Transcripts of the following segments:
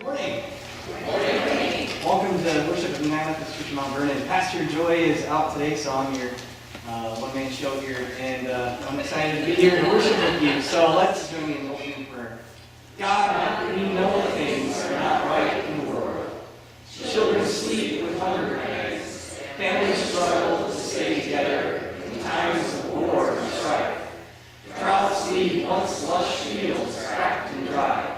Morning. Morning. Welcome to worship at United Methodist Church in Mount Vernon. Pastor Joy is out today, so I'm your one-man show here, and I'm excited to be here to worship with you. So let's join me in opening prayer. God, we know things are not right in the world. Children sleep with hunger pangs. Families struggle to stay together in times of war and strife. Droughts leave once lush fields cracked and dry.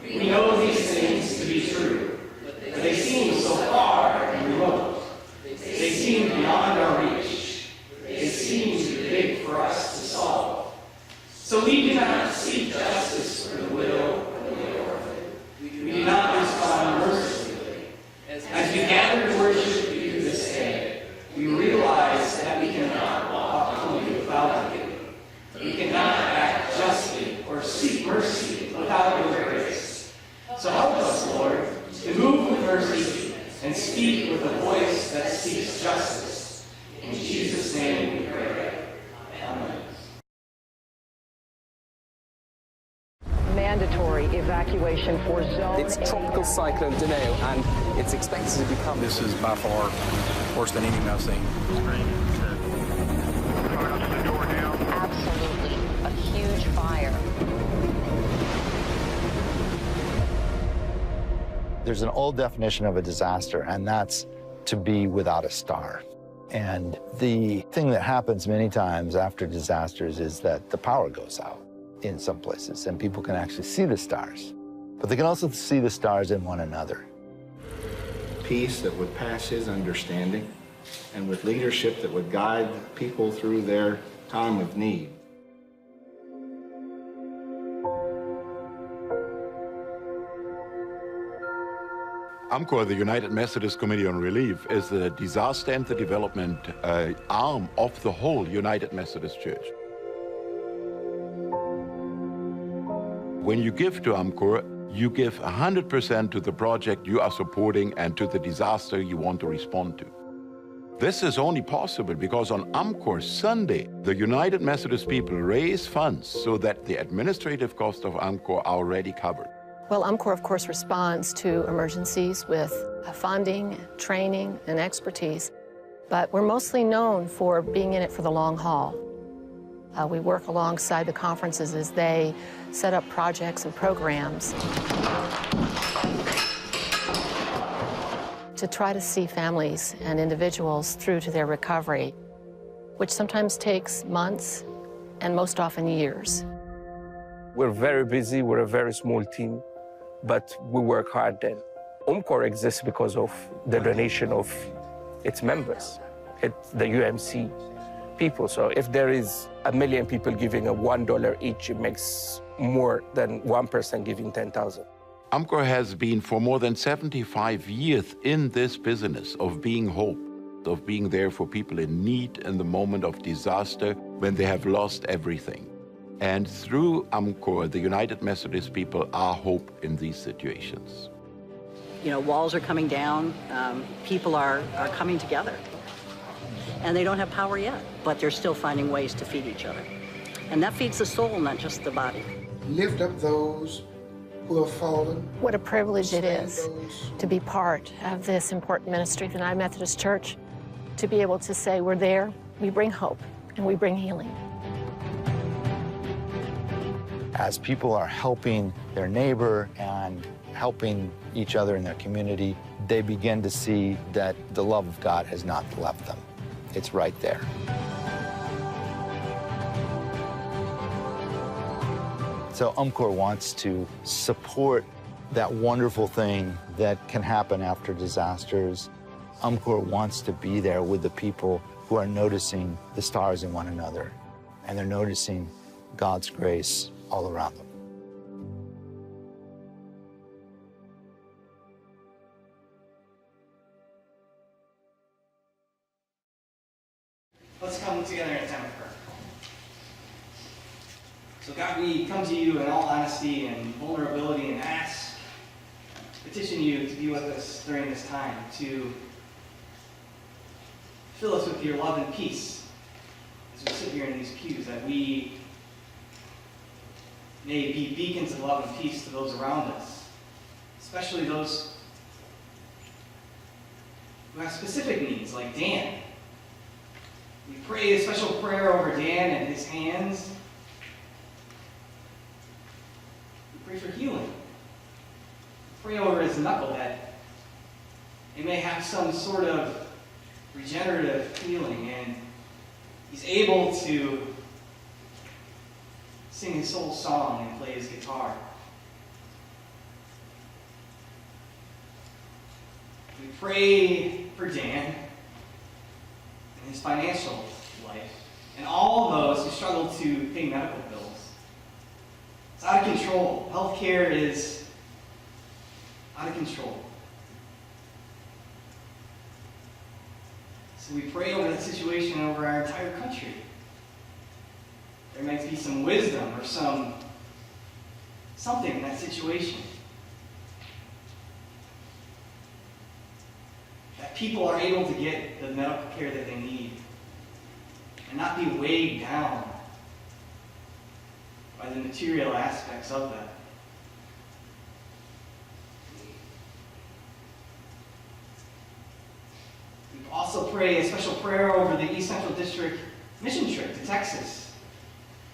We know these things to be true, but they seem so far and remote. They seem beyond our reach. They seem too big for us to solve. So we do not seek justice for the widow or the orphan. We do not respond mercifully. As we gather to worship you this day, we realize that we cannot walk humbly without you. We cannot act justly or seek mercy without your grace. So help us, Lord, to move with mercy and speak with a voice that seeks justice. In Jesus' name we pray. Amen. Mandatory evacuation for zone. It's Tropical Cyclone Dineo, and it's expected to become... This is by far worse than anything I've seen. Absolutely. A huge fire. There's an old definition of a disaster, and that's to be without a star. And the thing that happens many times after disasters is that the power goes out in some places, and people can actually see the stars. But they can also see the stars in one another. Peace that would pass his understanding, and with leadership that would guide people through their time of need. UMCOR, the United Methodist Committee on Relief, is the disaster and the development arm of the whole United Methodist Church. When you give to UMCOR, you give 100% to the project you are supporting and to the disaster you want to respond to. This is only possible because on UMCOR Sunday, the United Methodist people raise funds so that the administrative costs of UMCOR are already covered. Well, UMCOR, of course, responds to emergencies with funding, training, and expertise, but we're mostly known for being in it for the long haul. We work alongside the conferences as they set up projects and programs to try to see families and individuals through to their recovery, which sometimes takes months and most often years. We're very busy, we're a very small team, but we work hard then. UMCOR exists because of the donation of its members, the UMC people. So if there is 1 million people giving $1 each, it makes more than one person giving 10,000. UMCOR has been for more than 75 years in this business of being hope, of being there for people in need in the moment of disaster when they have lost everything. And through UMCOR, the United Methodist people are hope in these situations. You know, walls are coming down, people are coming together. And they don't have power yet, but they're still finding ways to feed each other. And that feeds the soul, not just the body. Lift up those who have fallen. What a privilege it is to be part of this important ministry of the United Methodist Church, to be able to say we're there, we bring hope, and we bring healing. As people are helping their neighbor and helping each other in their community, they begin to see that the love of God has not left them. It's right there. So UMCOR wants to support that wonderful thing that can happen after disasters. UMCOR wants to be there with the people who are noticing the stars in one another, and they're noticing God's grace all around them. Let's come together in a time of prayer. So God, we come to you in all honesty and vulnerability and petition you to be with us during this time, to fill us with your love and peace as we sit here in these pews, that we may be beacons of love and peace to those around us, especially those who have specific needs, like Dan. We pray a special prayer over Dan and his hands. We pray for healing. Pray over his knuckle that it may have some sort of regenerative healing and he's able to sing his soul song and play his guitar. We pray for Dan and his financial life and all those who struggle to pay medical bills. It's out of control. Healthcare is out of control. So we pray over that situation over our entire country. There might be some wisdom or something in that situation. That people are able to get the medical care that they need and not be weighed down by the material aspects of that. We also pray a special prayer over the East Central District mission trip to Texas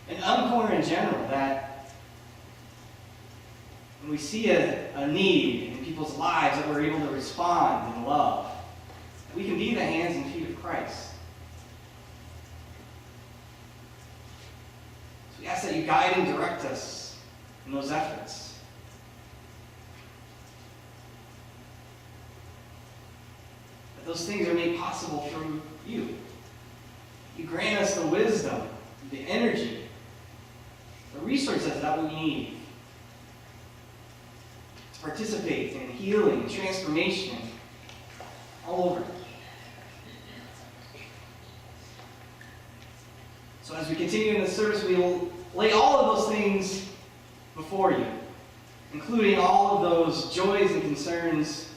and UMCOR in general, that when we see a need in people's lives, that we're able to respond in love, that we can be the hands and feet of Christ. So we ask that you guide and direct us in those efforts. That those things are made possible through you. You grant us the wisdom, the energy, the resources that we need to participate in healing and transformation all over. So as we continue in the service, we will lay all of those things before you, including all of those joys and concerns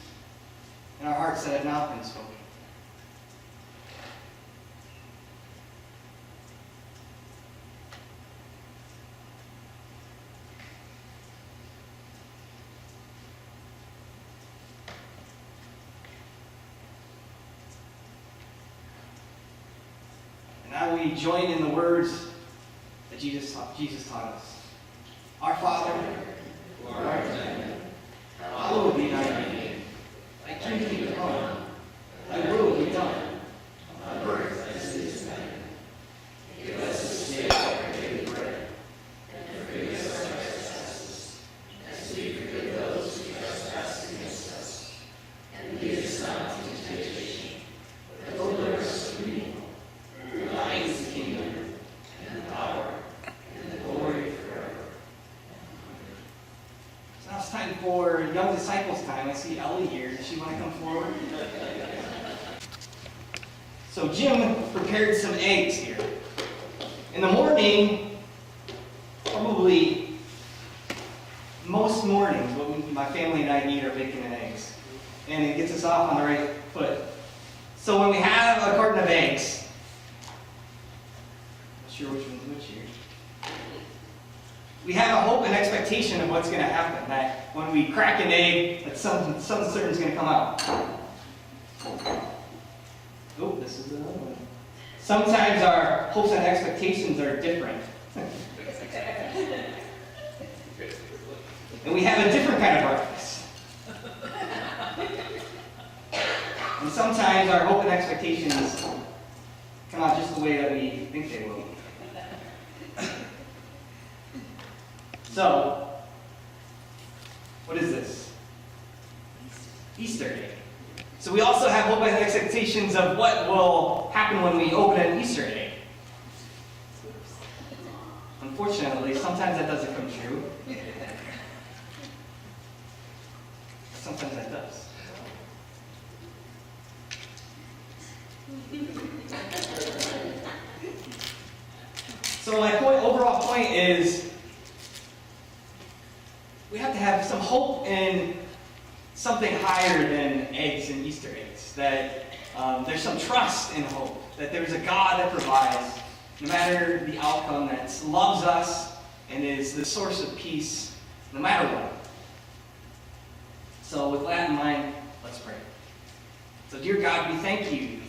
in our hearts that have not been spoken. Now we join in the words that Jesus taught us. Our Father, who art in heaven, hallowed be thy name. Thy kingdom come, thy will be done, on earth as it is in heaven. Give us this day our daily bread, and forgive us our trespasses, as we forgive those who trespass against us. And lead us not into temptation, but deliver us from evil. Thine is the kingdom, and the power, and the glory forever. So now it's time for young disciples time. I see Ellie here. Does she want to come forward? So Jim prepared some eggs here. In the morning, probably most mornings, what my family and I need are bacon and eggs. And it gets us off on the right foot. So when we have a carton of eggs, sure which one's which here. We have a hope and expectation of what's going to happen. That when we crack an egg, that something certain is going to come out. Oh, this is another one. Sometimes our hopes and expectations are different. And we have a different kind of breakfast. And sometimes our hope and expectations come out just the way that we think they will. So, what is this? Easter egg. So we also have hope and expectations of what will happen when we open an Easter egg. Unfortunately, sometimes that doesn't come true. Sometimes that does. So my overall point is we have to have some hope in something higher than eggs and Easter eggs. That there's some trust and hope. That there's a God that provides, no matter the outcome, that loves us and is the source of peace, no matter what. So with that in mind, let's pray. So dear God, we thank you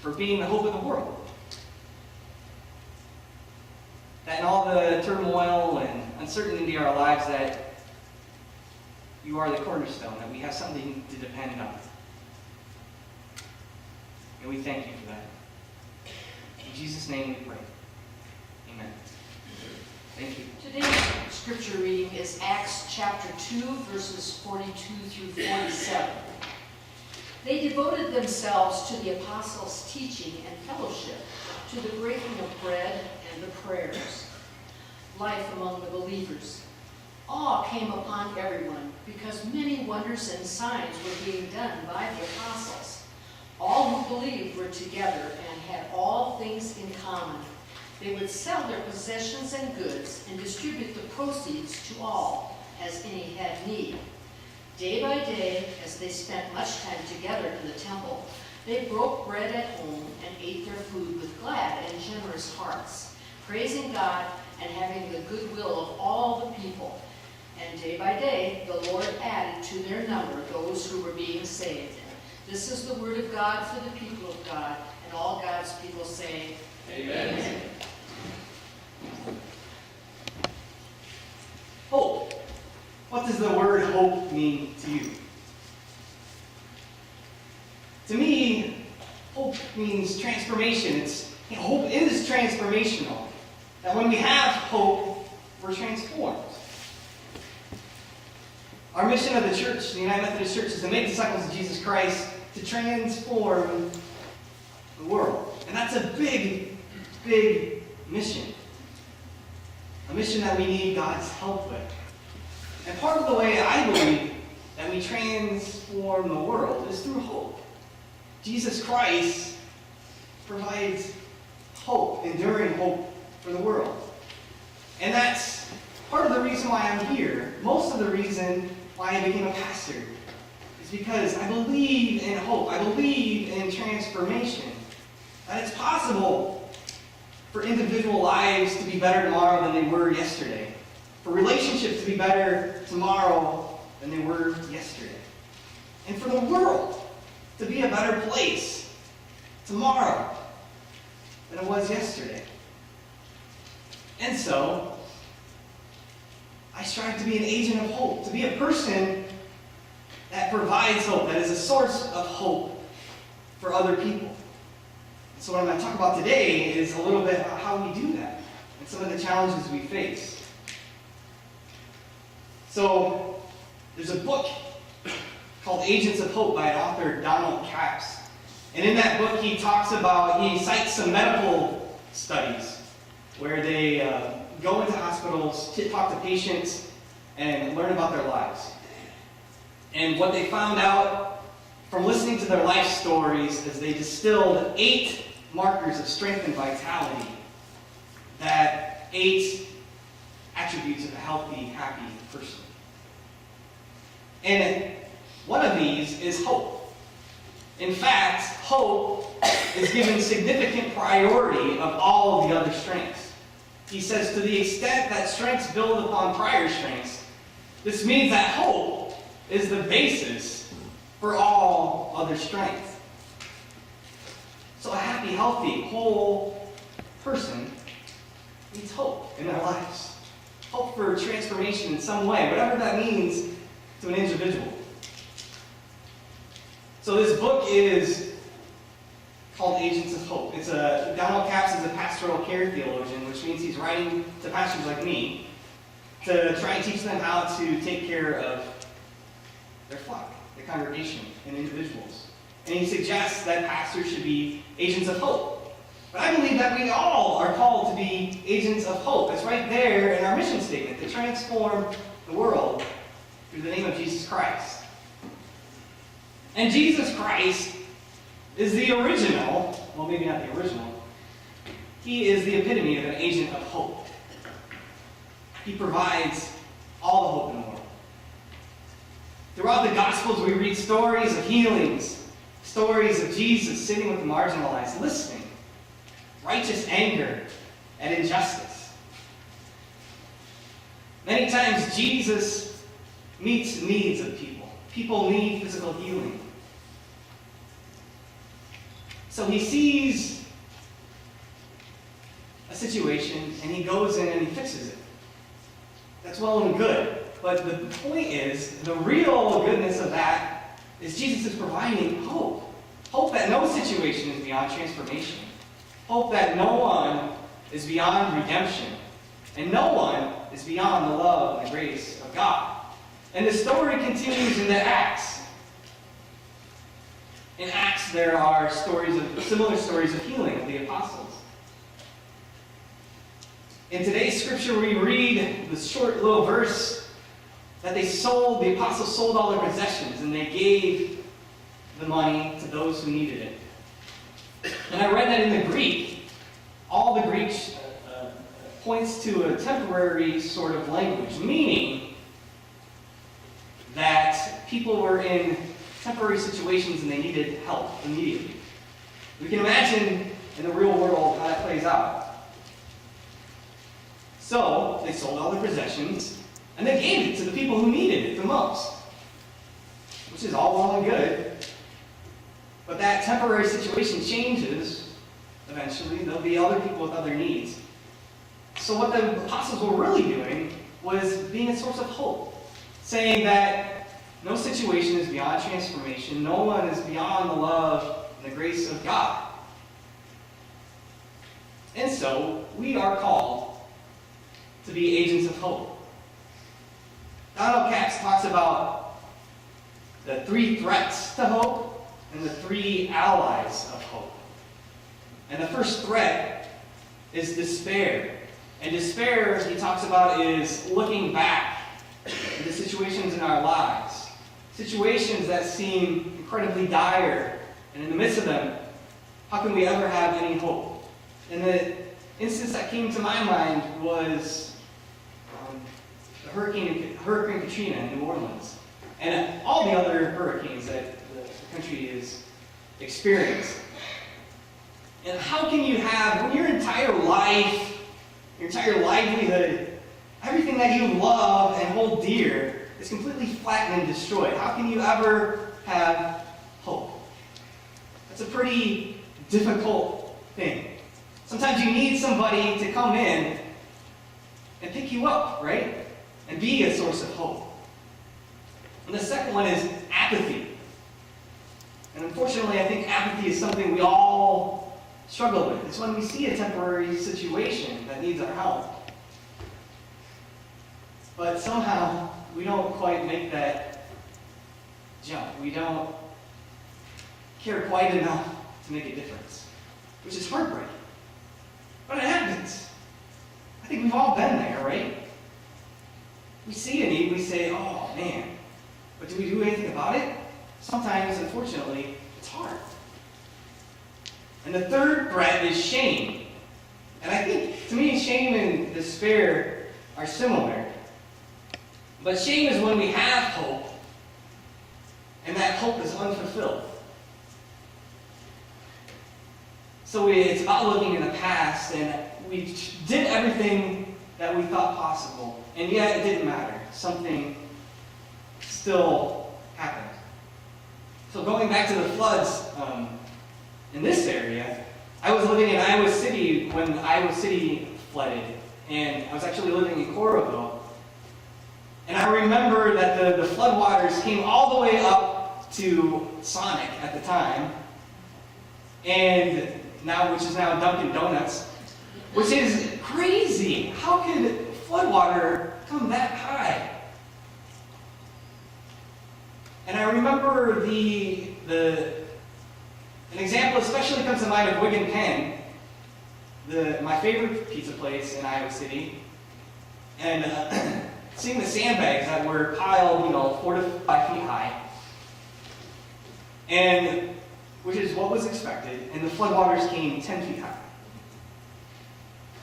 for being the hope of the world. That in all the turmoil and uncertainty in our lives, that you are the cornerstone, that we have something to depend on. And we thank you for that. In Jesus' name we pray. Amen. Thank you. Today's scripture reading is Acts chapter 2, verses 42 through 47. They devoted themselves to the apostles' teaching and fellowship, to the breaking of bread and the prayers. Life among the believers. Awe came upon everyone because many wonders and signs were being done by the apostles. All who believed were together and had all things in common. They would sell their possessions and goods and distribute the proceeds to all as any had need. Day by day, as they spent much time together in the temple, they broke bread at home and ate their food with glad and generous hearts, praising God and having the goodwill of all the people. And day by day, the Lord added to their number those who were being saved. This is the word of God for the people of God, and all God's people say, Amen. Amen. Hope. What does the word hope mean to you? To me, hope means transformation. Hope is transformational. That when we have hope, we're transformed. Our mission of the church, the United Methodist Church, is to make disciples of Jesus Christ, to transform the world. And that's a big, big mission. A mission that we need God's help with. And part of the way I believe that we transform the world is through hope. Jesus Christ provides hope, enduring hope for the world. And that's part of the reason why I'm here. Most of the reason why I became a pastor is because I believe in hope. I believe in transformation. That it's possible for individual lives to be better tomorrow than they were yesterday. For relationships to be better tomorrow than they were yesterday. And for the world to be a better place tomorrow than it was yesterday. And so, I strive to be an agent of hope, to be a person that provides hope, that is a source of hope for other people. And so what I'm going to talk about today is a little bit about how we do that and some of the challenges we face. So, there's a book called Agents of Hope by an author, Donald Capps. And in that book, he cites some medical studies where they go into hospitals, talk to patients, and learn about their lives. And what they found out from listening to their life stories is they distilled 8 markers of strength and vitality, that 8 attributes of a healthy, happy person. And one of these is hope. In fact, hope is given significant priority of all of the other strengths. He says, to the extent that strengths build upon prior strengths, this means that hope is the basis for all other strengths. So a happy, healthy, whole person needs hope in their lives. Hope for transformation in some way, whatever that means to an individual. So this book is called Agents of Hope. Donald Capps is a pastoral care theologian, which means he's writing to pastors like me to try and teach them how to take care of their flock, the congregation, and individuals. And he suggests that pastors should be agents of hope. But I believe that we all are called to be agents of hope. It's right there in our mission statement, to transform the world through the name of Jesus Christ. And Jesus Christ is the original, well, maybe not the original, he is the epitome of an agent of hope. He provides all the hope in the world. Throughout the Gospels, we read stories of healings, stories of Jesus sitting with the marginalized, listening, righteous anger at injustice. Many times, Jesus meets needs of people. People need physical healing. So he sees a situation and he goes in and he fixes it. That's well and good. But the point is, the real goodness of that is Jesus is providing hope. Hope that no situation is beyond transformation. Hope that no one is beyond redemption. And no one is beyond the love and the grace of God. And the story continues into Acts. In Acts, there are similar stories of healing of the apostles. In today's scripture, we read the short little verse that the apostles sold all their possessions and they gave the money to those who needed it. And I read that in the Greek, all the Greek points to a temporary sort of language, meaning that people were in temporary situations and they needed help immediately. We can imagine in the real world how that plays out. So, they sold all their possessions, and they gave it to the people who needed it the most. Which is all well and good. But that temporary situation changes eventually. There'll be other people with other needs. So what the apostles were really doing was being a source of hope. Saying that no situation is beyond transformation. No one is beyond the love and the grace of God. And so, we are called to be agents of hope. Donald Katz talks about the 3 threats to hope and the 3 allies of hope. And the first threat is despair. And despair, he talks about, is looking back into situations in our lives. Situations that seem incredibly dire. And in the midst of them, how can we ever have any hope? And the instance that came to my mind was Hurricane Katrina in New Orleans, and all the other hurricanes that the country has experienced. And how can you have, when your entire life, your entire livelihood, everything that you love and hold dear is completely flattened and destroyed? How can you ever have hope? That's a pretty difficult thing. Sometimes you need somebody to come in and pick you up, right? And be a source of hope. And the second one is apathy. And unfortunately, I think apathy is something we all struggle with. It's when we see a temporary situation that needs our help. But somehow, we don't quite make that jump. We don't care quite enough to make a difference, which is heartbreaking. But it happens. I think we've all been there, right? We see a need, we say, oh man, but do we do anything about it? Sometimes, unfortunately, it's hard. And the third threat is shame. And I think, to me, shame and despair are similar. But shame is when we have hope, and that hope is unfulfilled. So it's about looking in the past, and we did everything that we thought possible, and yet it didn't matter. Something still happened. So going back to the floods in this area, I was living in Iowa City when Iowa City flooded, and I was actually living in Coralville. And I remember that the floodwaters came all the way up to Sonic at the time, and which is now Dunkin' Donuts, which is crazy. How could floodwater come that high? And I remember an example especially comes to mind of Wigan Pen, my favorite pizza place in Iowa City, and seeing the sandbags that were piled, 4 to 5 feet high, and which is what was expected, and the floodwaters came 10 feet high.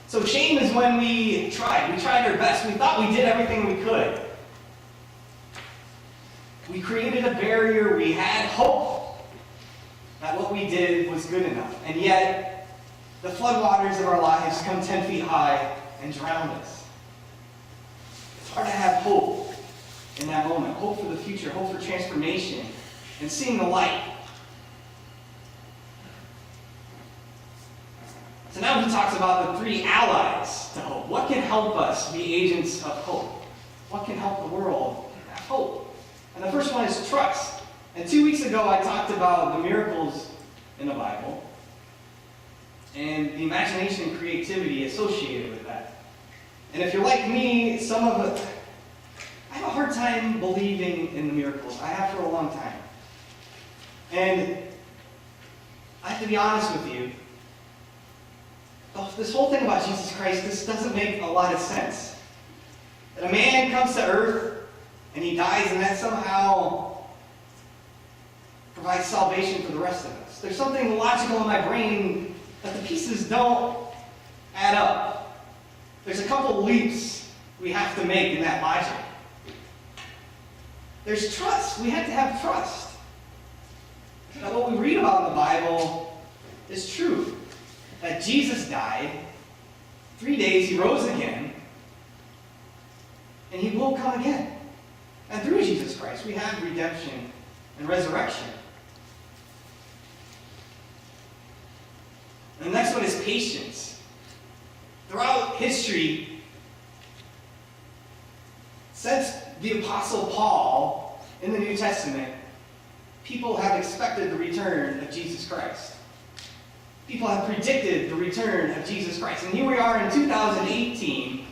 So shame is when we tried our best, we thought we did everything we could. We created a barrier, we had hope that what we did was good enough, and yet the floodwaters of our lives come 10 feet high and drown us. It's hard to have hope in that moment, hope for the future, hope for transformation, and seeing the light. So now he talks about the three allies to hope. What can help us be agents of hope? What can help the world have hope? And the first one is trust. And 2 weeks ago, I talked about the miracles in the Bible and the imagination and creativity associated with that. And if you're like me, I have a hard time believing in the miracles. I have for a long time. And I have to be honest with you, this whole thing about Jesus Christ, this doesn't make a lot of sense. That a man comes to earth and he dies, and that somehow provides salvation for the rest of us. There's something logical in my brain that the pieces don't add up. There's a couple leaps we have to make in that logic. There's trust. We have to have trust. That what we read about in the Bible is true. That Jesus died, 3 days he rose again, and he will come again. And through Jesus Christ, we have redemption and resurrection. And the next one is patience. Throughout history, since the Apostle Paul in the New Testament, people have expected the return of Jesus Christ. People have predicted the return of Jesus Christ. And here we are in 2018,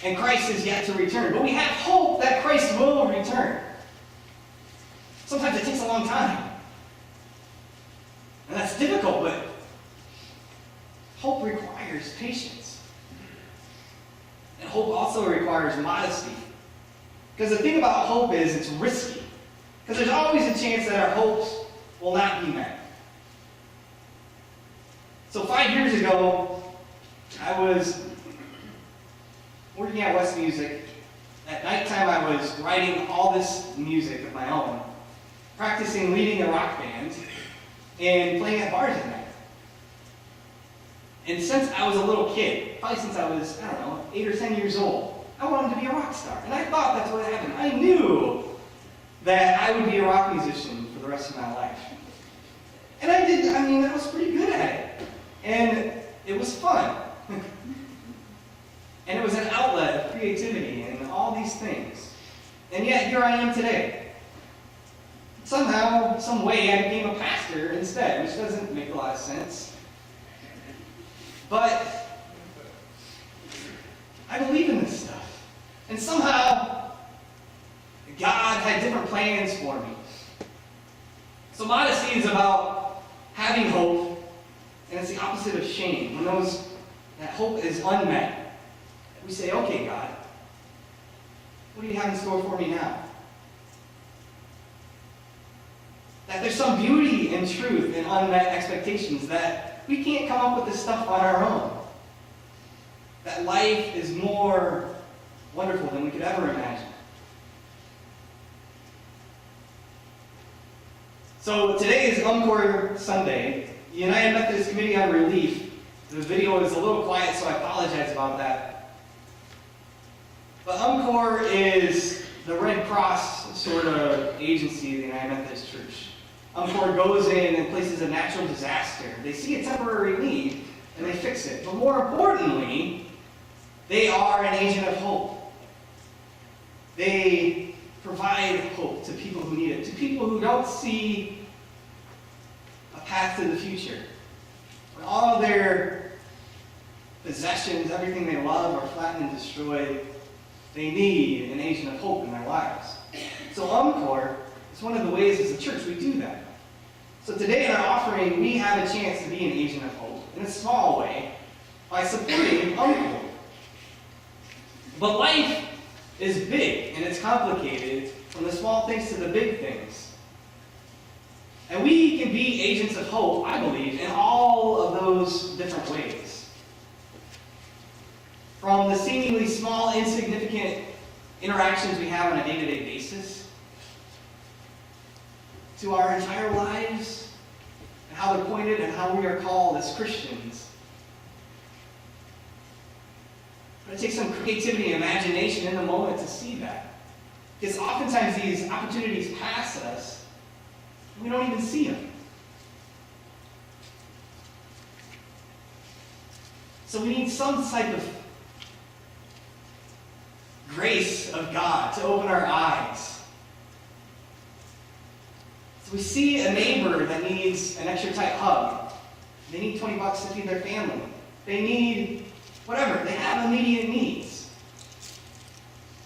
and Christ is yet to return. But we have hope that Christ will return. Sometimes it takes a long time. And that's difficult, but hope requires patience. And hope also requires modesty. Because the thing about hope is it's risky. Because there's always a chance that our hopes will not be met. So 5 years ago, I was working at West Music. At nighttime, I was writing all this music of my own, practicing leading a rock band, and playing at bars at night. And since I was a little kid, probably since I was, 8 or 10 years old, I wanted to be a rock star. And I thought that's what happened. I knew that I would be a rock musician for the rest of my life. And I was pretty good at it. And it was fun. And it was an outlet of creativity and all these things. And yet, here I am today. Somehow, some way, I became a pastor instead, which doesn't make a lot of sense. But I believe in this stuff. And somehow, God had different plans for me. So modesty is about having hope, and it's the opposite of shame. When that hope is unmet, we say, okay, God, what do you have in store for me now? That there's some beauty and truth in unmet expectations, that we can't come up with this stuff on our own. That life is more wonderful than we could ever imagine. So today is Encore Sunday. The United Methodist Committee on Relief. The video is a little quiet, so I apologize about that. But Encore is the Red Cross sort of agency of the United Methodist Church. Encore goes in and places a natural disaster. They see a temporary need, and they fix it. But more importantly, they are an agent of hope. They provide hope to people who need it, to people who don't see a path to the future. When all of their possessions, everything they love, are flattened and destroyed, they need an agent of hope in their lives. So Encore is one of the ways as a church we do that. So today in our offering, we have a chance to be an agent of hope in a small way by supporting Encore. But life is big and it's complicated, from the small things to the big things. And we can be agents of hope, I believe, in all of those different ways. From the seemingly small, insignificant interactions we have on a day-to-day basis, to our entire lives, and how they're pointed and how we are called as Christians. But it takes some creativity and imagination in the moment to see that. Because oftentimes these opportunities pass us, and we don't even see them. So we need some type of grace of God to open our eyes. So we see a neighbor that needs an extra tight hug. They need $20 to feed their family. They need whatever. They have immediate needs.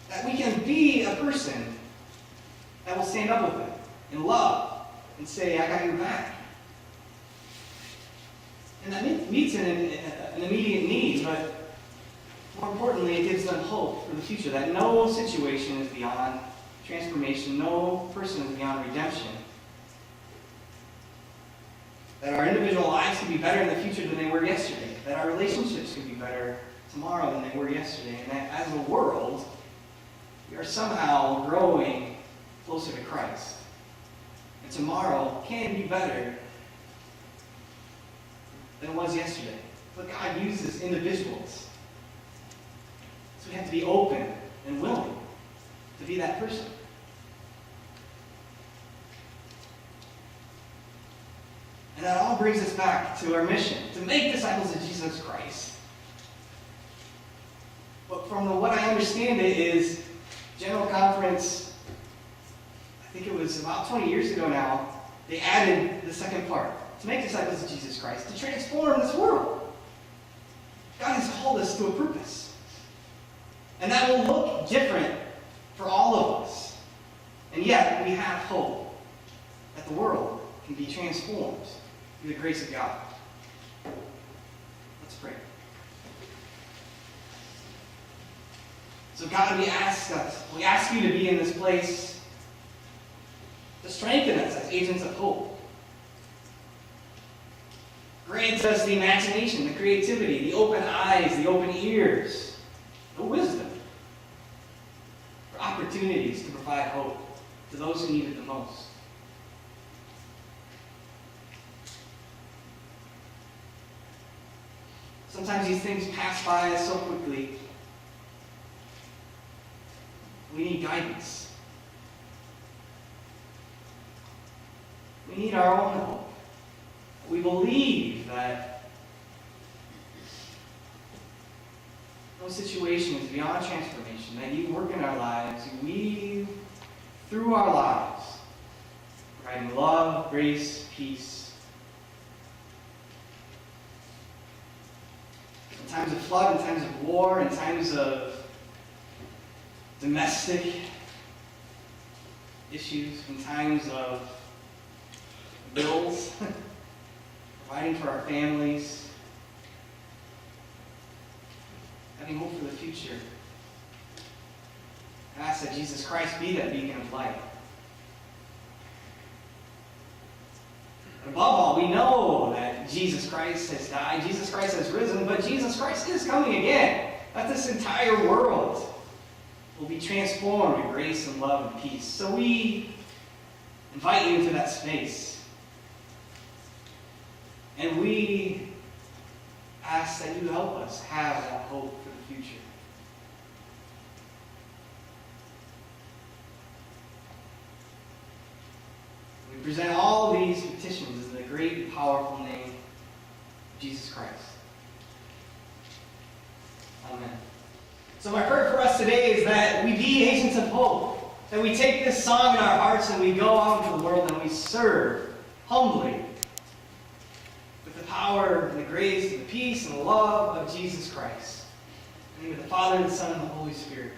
That we can be a person that will stand up with them in love and say, I got your back. And that meets an immediate need, but more importantly, it gives them hope for the future, that no situation is beyond transformation, no person is beyond redemption. That our individual lives can be better in the future than they were yesterday, that our relationships can be better tomorrow than they were yesterday, and that as a world, we are somehow growing closer to Christ. And tomorrow can be better than it was yesterday. But God uses individuals. So we have to be open and willing to be that person. And that all brings us back to our mission, to make disciples of Jesus Christ. But from what I understand it is, General Conference, I think it was about 20 years ago now, they added the second part, to make disciples of Jesus Christ, to transform this world. God has called us to a purpose. And that will look different for all of us. And yet, we have hope that the world can be transformed through the grace of God. Let's pray. So God, we ask you to be in this place, to strengthen us as agents of hope. Grant us the imagination, the creativity, the open eyes, the open ears, the wisdom for opportunities to provide hope to those who need it the most. Sometimes these things pass by us so quickly. We need guidance. We need our own hope. We believe that no situation is beyond transformation, that you work in our lives, you weave through our lives, providing love, grace, peace. In times of flood, in times of war, in times of domestic issues, in times of bills, providing for our families, having hope for the future. I ask that Jesus Christ be that beacon of light. Above all, we know that Jesus Christ has died, Jesus Christ has risen, but Jesus Christ is coming again. That this entire world will be transformed in grace and love and peace. So we invite you into that space. And we ask that you help us have that hope for the future. We present all these petitions in the great and powerful name of Jesus Christ. Amen. So my prayer for us today is that we be agents of hope. That we take this song in our hearts and we go out into the world and we serve humbly with the power and the grace and the peace and the love of Jesus Christ. In the name of the Father, and the Son, and the Holy Spirit.